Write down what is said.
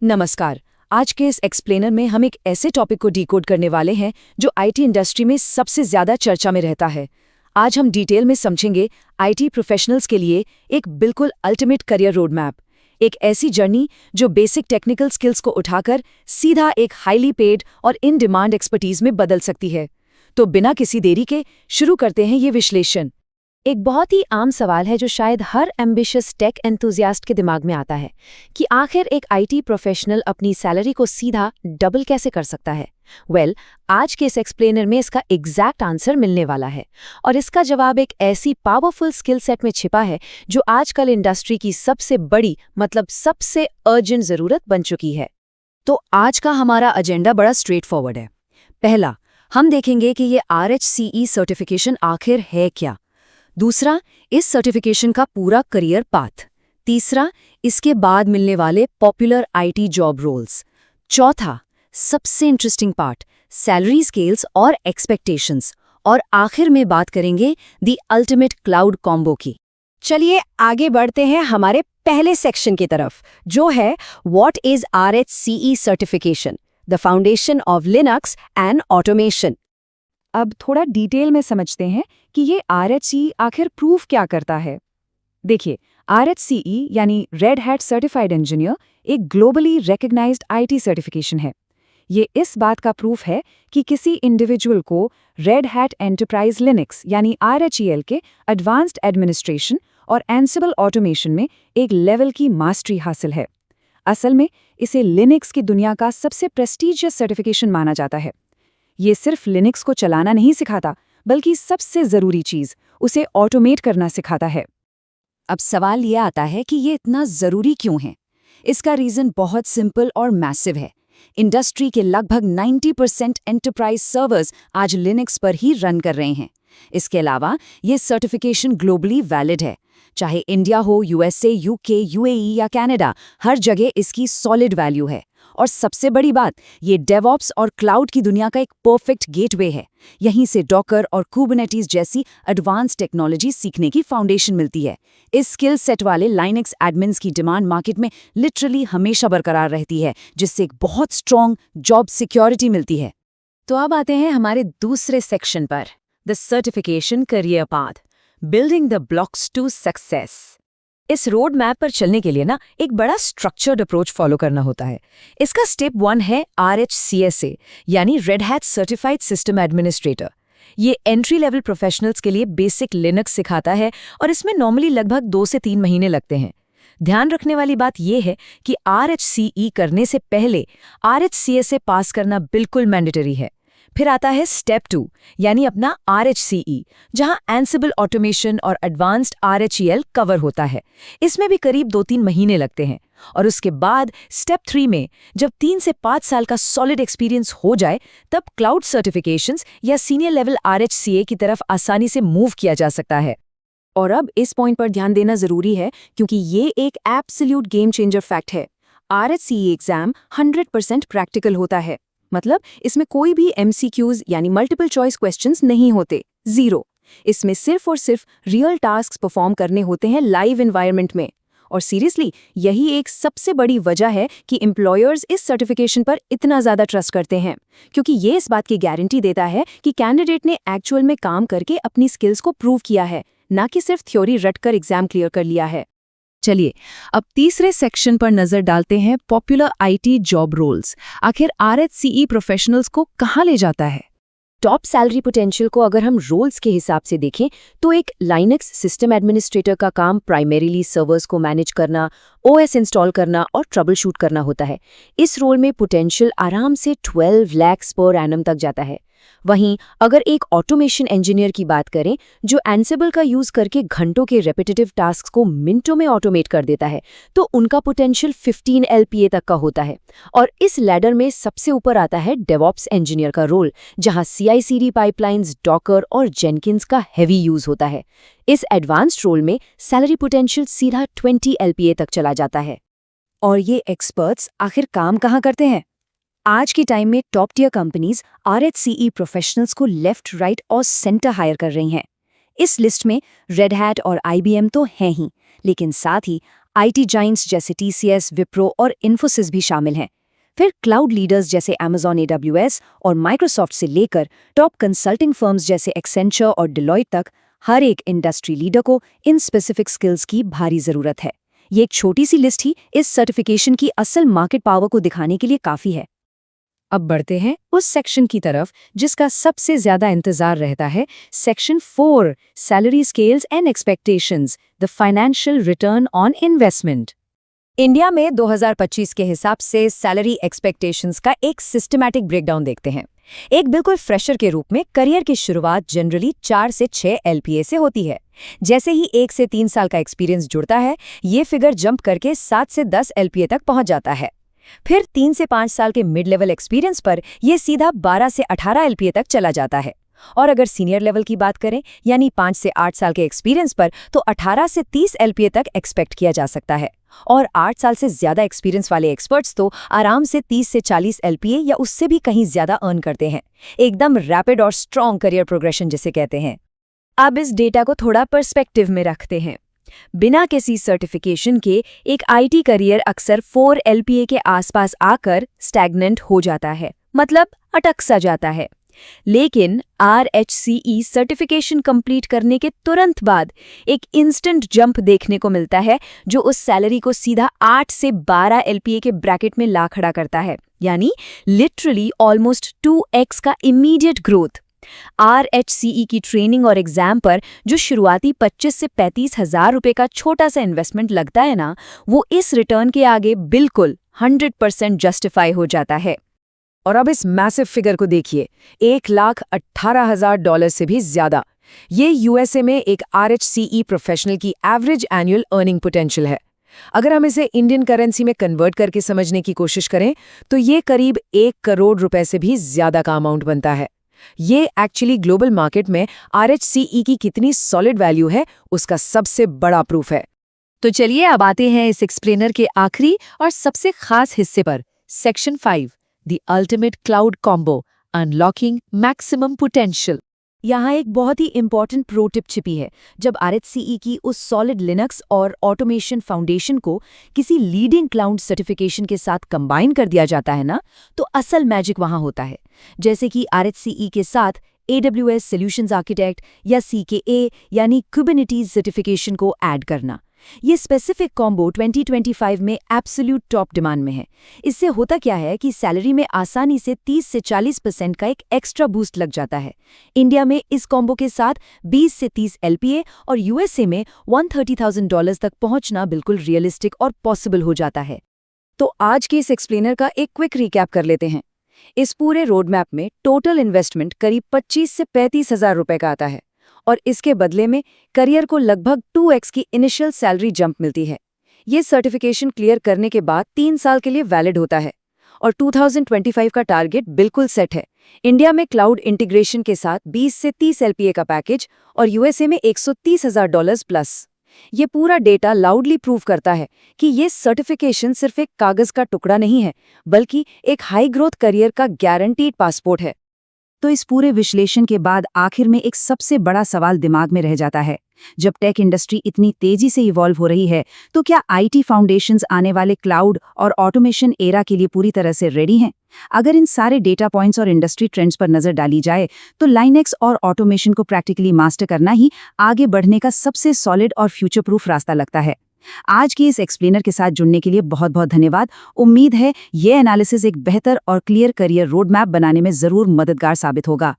नमस्कार। आज के इस एक्सप्लेनर में हम एक ऐसे टॉपिक को डिकोड करने वाले हैं जो आईटी इंडस्ट्री में सबसे ज्यादा चर्चा में रहता है। आज हम डिटेल में समझेंगे आईटी प्रोफेशनल्स के लिए एक बिल्कुल अल्टीमेट करियर रोड मैप, एक ऐसी जर्नी जो बेसिक टेक्निकल स्किल्स को उठाकर सीधा एक हाईली पेड और इन डिमांड एक्सपर्टीज में बदल सकती है। तो बिना किसी देरी के शुरू करते हैं ये विश्लेषण। एक बहुत ही आम सवाल है जो शायद हर एम्बिशियस टेक एंथुजियास्ट के दिमाग में आता है कि आखिर एक आईटी प्रोफेशनल अपनी सैलरी को सीधा डबल कैसे कर सकता है। आज के इस एक्सप्लेनर में इसका एग्जैक्ट आंसर मिलने वाला है और इसका जवाब एक ऐसी पावरफुल स्किल सेट में छिपा है जो आजकल इंडस्ट्री की सबसे बड़ी सबसे अर्जेंट जरूरत बन चुकी है। तो आज का हमारा एजेंडा बड़ा स्ट्रेट फॉरवर्ड है। पहला, हम देखेंगे कि ये RHCE सर्टिफिकेशन आखिर है क्या। दूसरा, इस सर्टिफिकेशन का पूरा करियर पाथ। तीसरा, इसके बाद मिलने वाले पॉपुलर आईटी जॉब रोल्स। चौथा, सबसे इंटरेस्टिंग पार्ट, सैलरी स्केल्स और एक्सपेक्टेशंस। और आखिर में बात करेंगे द अल्टीमेट क्लाउड कॉम्बो की। चलिए आगे बढ़ते हैं हमारे पहले सेक्शन की तरफ, जो है what is RHCE certification, the foundation of Linux and automation. अब थोड़ा डिटेल में समझते हैं कि ये RHCE आखिर प्रूफ क्या करता है। देखिए, RHCE यानी रेड हैट सर्टिफाइड इंजीनियर एक ग्लोबली रिकॉग्नाइज्ड आईटी सर्टिफिकेशन है। ये इस बात का प्रूफ है कि किसी इंडिविजुअल को रेड हैट एंटरप्राइज लिनक्स यानी RHEL के एडवांस्ड एडमिनिस्ट्रेशन और एंसिबल ऑटोमेशन में एक लेवल की मास्टरी हासिल है। असल में इसे लिनक्स की दुनिया का सबसे प्रेस्टीजियस सर्टिफिकेशन माना जाता है। ये सिर्फ लिनक्स को चलाना नहीं सिखाता, बल्कि सबसे ज़रूरी चीज़, उसे ऑटोमेट करना सिखाता है। अब सवाल ये आता है कि ये इतना ज़रूरी क्यों है। इसका रीज़न बहुत सिंपल और मैसिव है। इंडस्ट्री के लगभग 90% एंटरप्राइज सर्वर्स आज लिनक्स पर ही रन कर रहे हैं। इसके अलावा ये सर्टिफिकेशन ग्लोबली वैलिड है। चाहे इंडिया हो, USA, UK, UAE या कनाडा, हर जगह इसकी सॉलिड वैल्यू है। और सबसे बड़ी बात, ये डेवऑप्स और क्लाउड की दुनिया का एक परफेक्ट गेटवे है। यहीं से डॉकर और कुबरनेटिस जैसी एडवांस टेक्नोलॉजी सीखने की फाउंडेशन मिलती है। इस स्किल सेट वाले लाइनक्स एडमिन्स की डिमांड मार्केट में लिटरली हमेशा बरकरार रहती है, जिससे एक बहुत स्ट्रॉन्ग जॉब सिक्योरिटी मिलती है। तो अब आते हैं हमारे दूसरे सेक्शन पर, the certification career path, building the blocks to success. इस रोड मैप पर चलने के लिए एक बड़ा स्ट्रक्चर्ड अप्रोच फॉलो करना होता है। इसका स्टेप 1 है RHCSA यानी red hat certified system administrator. ये एंट्री लेवल प्रोफेशनल्स के लिए बेसिक लिनक्स सिखाता है और इसमें नॉर्मली लगभग 2 से 3 महीने लगते हैं। ध्यान रखने वाली बात यह है कि RHCE करने से पहले RHCSA पास करना बिल्कुल मैंडेटरी है। फिर आता है स्टेप 2 यानी अपना RHCE, जहां एंसिबल ऑटोमेशन और एडवांस्ड RHEL कवर होता है। इसमें भी करीब 2-3 महीने लगते हैं। और उसके बाद स्टेप 3 में जब 3 से 5 साल का सॉलिड एक्सपीरियंस हो जाए, तब क्लाउड सर्टिफिकेशंस या सीनियर लेवल RHCA की तरफ आसानी से मूव किया जा सकता है। और अब इस पॉइंट पर ध्यान देना जरूरी है, क्योंकि ये एक एब्सोल्यूट गेम चेंजर फैक्ट है। RHCE एग्जाम 100% प्रैक्टिकल होता है। मतलब इसमें कोई भी MCQs यानी मल्टीपल चॉइस क्वेश्चंस नहीं होते, 0। इसमें सिर्फ और सिर्फ रियल टास्क्स परफॉर्म करने होते हैं लाइव एनवायरनमेंट में। और सीरियसली यही एक सबसे बड़ी वजह है कि एम्प्लॉयर्स इस सर्टिफिकेशन पर इतना ज़्यादा ट्रस्ट करते हैं, क्योंकि ये इस बात की गारंटी देता है कि कैंडिडेट ने एक्चुअल में काम करके अपनी स्किल्स को प्रूव किया है, ना कि सिर्फ थ्योरी रटकर एग्जाम क्लियर कर लिया है। चलिए अब तीसरे सेक्शन पर नजर डालते हैं, पॉपुलर आईटी जॉब रोल्स। आखिर RHCE प्रोफेशनल्स को कहाँ ले जाता है। टॉप सैलरी पोटेंशियल को अगर हम रोल्स के हिसाब से देखें तो एक लाइनक्स सिस्टम एडमिनिस्ट्रेटर का काम प्राइमरीली सर्वर्स को मैनेज करना, OS इंस्टॉल करना और ट्रबल शूट करना होता है। इस रोल में पोटेंशियल आराम से 12 लाख पर एनम तक जाता है। वहीं अगर एक ऑटोमेशन इंजीनियर की बात करें जो एंसिबल का यूज करके घंटों के रेपिटेटिव टास्क को मिनटों में ऑटोमेट कर देता है, तो उनका पोटेंशियल 15 LPA तक का होता है। और इस लैडर में सबसे ऊपर आता है डेवऑप्स इंजीनियर का रोल, जहां CI/CD पाइपलाइंस, डॉकर और जेनकिंस का हेवी यूज होता है। इस एडवांस्ड रोल में सैलरी पोटेंशियल सीधा 20 LPA तक चला जाता है। और ये एक्सपर्ट्स आखिर काम कहाँ करते हैं। आज के टाइम में top tier companies RHCE professionals को लेफ्ट, राइट और सेंटर हायर कर रही हैं। इस लिस्ट में रेड हैट और IBM तो हैं ही, लेकिन साथ ही आईटी जाइंट्स जैसे टीसीएस, विप्रो और इन्फोसिस भी शामिल हैं। फिर क्लाउड लीडर्स जैसे अमेजॉन AWS और माइक्रोसॉफ्ट से लेकर टॉप कंसल्टिंग फर्म्स जैसे एक्सेंचर और डिलॉयट तक हर एक इंडस्ट्री लीडर को इन स्पेसिफिक स्किल्स की भारी जरूरत है। ये एक छोटी सी लिस्ट ही इस सर्टिफिकेशन की असल मार्केट पावर को दिखाने के लिए काफी है। अब बढ़ते हैं उस सेक्शन की तरफ जिसका सबसे ज्यादा इंतजार रहता है, section 4, salary scales and expectations, the financial return on investment. India में 2025 के हिसाब से सैलरी एक्सपेक्टेशंस का एक सिस्टमैटिक ब्रेकडाउन देखते हैं। एक बिल्कुल फ्रेशर के रूप में करियर की शुरुआत जनरली 4 से 6 LPA से होती है। जैसे ही 1 से 3 साल का एक्सपीरियंस जुड़ता है, ये फिगर जंप करके 7 से 10 LPA तक पहुंच जाता है। फिर 3 से 5 साल के मिड लेवल एक्सपीरियंस पर ये सीधा 12 से 18 LPA तक चला जाता है। और अगर सीनियर लेवल की बात करें, यानी 5 से 8 साल के एक्सपीरियंस पर, तो 18 से 30 LPA तक एक्सपेक्ट किया जा सकता है। और 8 साल से ज्यादा एक्सपीरियंस वाले एक्सपर्ट्स तो आराम से 30 से 40 LPA या उससे भी कहीं ज्यादा अर्न करते हैं। एकदम रैपिड और स्ट्रॉन्ग करियर प्रोग्रेशन जिसे कहते हैं। अब इस डेटा को थोड़ा पर्सपेक्टिव में रखते हैं। बिना किसी सर्टिफिकेशन के एक आईटी करियर अक्सर 4 LPA के आसपास आकर स्टैग्नेंट हो जाता है, मतलब अटक सा जाता है। लेकिन RHCE सर्टिफिकेशन कंप्लीट करने के तुरंत बाद एक इंस्टेंट जंप देखने को मिलता है, जो उस सैलरी को सीधा 8 से 12 LPA के ब्रैकेट में ला खड़ा करता है, यानी लिटरली ऑलमोस्ट 2x का इमीडिएट ग्रोथ। RHCE की ट्रेनिंग और एग्जाम पर जो शुरुआती 25 से 35 हजार रुपए का छोटा सा इन्वेस्टमेंट लगता है ना, वो इस रिटर्न के आगे बिल्कुल 100% जस्टिफाई हो जाता है। और अब इस मैसिव फिगर को देखिए, $1,18,000 से भी ज्यादा। ये USA में एक RHCE प्रोफेशनल की एवरेज एनुअल अर्निंग पोटेंशियल है। अगर हम इसे इंडियन करेंसी में कन्वर्ट करके समझने की कोशिश करें तो ये करीब 1 करोड़ रुपए से भी ज्यादा का अमाउंट बनता है। ये एक्चुअली ग्लोबल मार्केट में RHCE की कितनी सॉलिड वैल्यू है उसका सबसे बड़ा प्रूफ है। तो चलिए अब आते हैं इस एक्सप्लेनर के आखिरी और सबसे खास हिस्से पर, section 5, the ultimate cloud combo, unlocking maximum potential. यहाँ एक बहुत ही इंपॉर्टेंट प्रो टिप छिपी है। जब RHCE की उस सॉलिड लिनक्स और ऑटोमेशन फाउंडेशन को किसी लीडिंग क्लाउड सर्टिफिकेशन के साथ कंबाइन कर दिया जाता है ना, तो असल मैजिक वहाँ होता है। जैसे कि RHCE के साथ AWS सॉल्यूशंस आर्किटेक्ट या CKA यानी कुबरनेटीज सर्टिफिकेशन को ऐड करना। ये स्पेसिफिक कॉम्बो 2025 में एब्सोल्यूट टॉप डिमांड में है। इससे होता क्या है कि सैलरी में आसानी से 30 से 40% का एक एक्स्ट्रा बूस्ट लग जाता है। इंडिया में इस कॉम्बो के साथ 20 से 30 LPA और USA में $130,000 तक पहुंचना बिल्कुल रियलिस्टिक और पॉसिबल हो जाता है। तो आज के इस एक्सप्लेनर का एक क्विक रिकैप कर लेते हैं। इस पूरे रोड मैप में टोटल इन्वेस्टमेंट करीब 25 से 35 हजार रुपए का आता है और इसके बदले में करियर को लगभग 2x की इनिशियल सैलरी जंप मिलती है। ये सर्टिफिकेशन क्लियर करने के बाद 3 साल के लिए वैलिड होता है और 2025 का टारगेट बिल्कुल सेट है। इंडिया में क्लाउड इंटीग्रेशन के साथ 20 से 30 LPA का पैकेज और USA में $130,000 प्लस। ये पूरा डेटा लाउडली प्रूव करता है कि ये सर्टिफिकेशन सिर्फ एक कागज का टुकड़ा नहीं है, बल्कि एक हाई ग्रोथ करियर का गारंटीड पासपोर्ट है। तो इस पूरे विश्लेषण के बाद आखिर में एक सबसे बड़ा सवाल दिमाग में रह जाता है। जब टेक इंडस्ट्री इतनी तेजी से इवॉल्व हो रही है, तो क्या आईटी फाउंडेशंस आने वाले क्लाउड और ऑटोमेशन एरा के लिए पूरी तरह से रेडी हैं? अगर इन सारे डेटा पॉइंट्स और इंडस्ट्री ट्रेंड्स पर नजर डाली जाए, तो लाइनेक्स और ऑटोमेशन को प्रैक्टिकली मास्टर करना ही आगे बढ़ने का सबसे सॉलिड और फ्यूचर प्रूफ रास्ता लगता है। आज की इस एक्सप्लेनर के साथ जुड़ने के लिए बहुत बहुत धन्यवाद। उम्मीद है ये एनालिसिस एक बेहतर और क्लियर करियर रोड मैप बनाने में जरूर मददगार साबित होगा।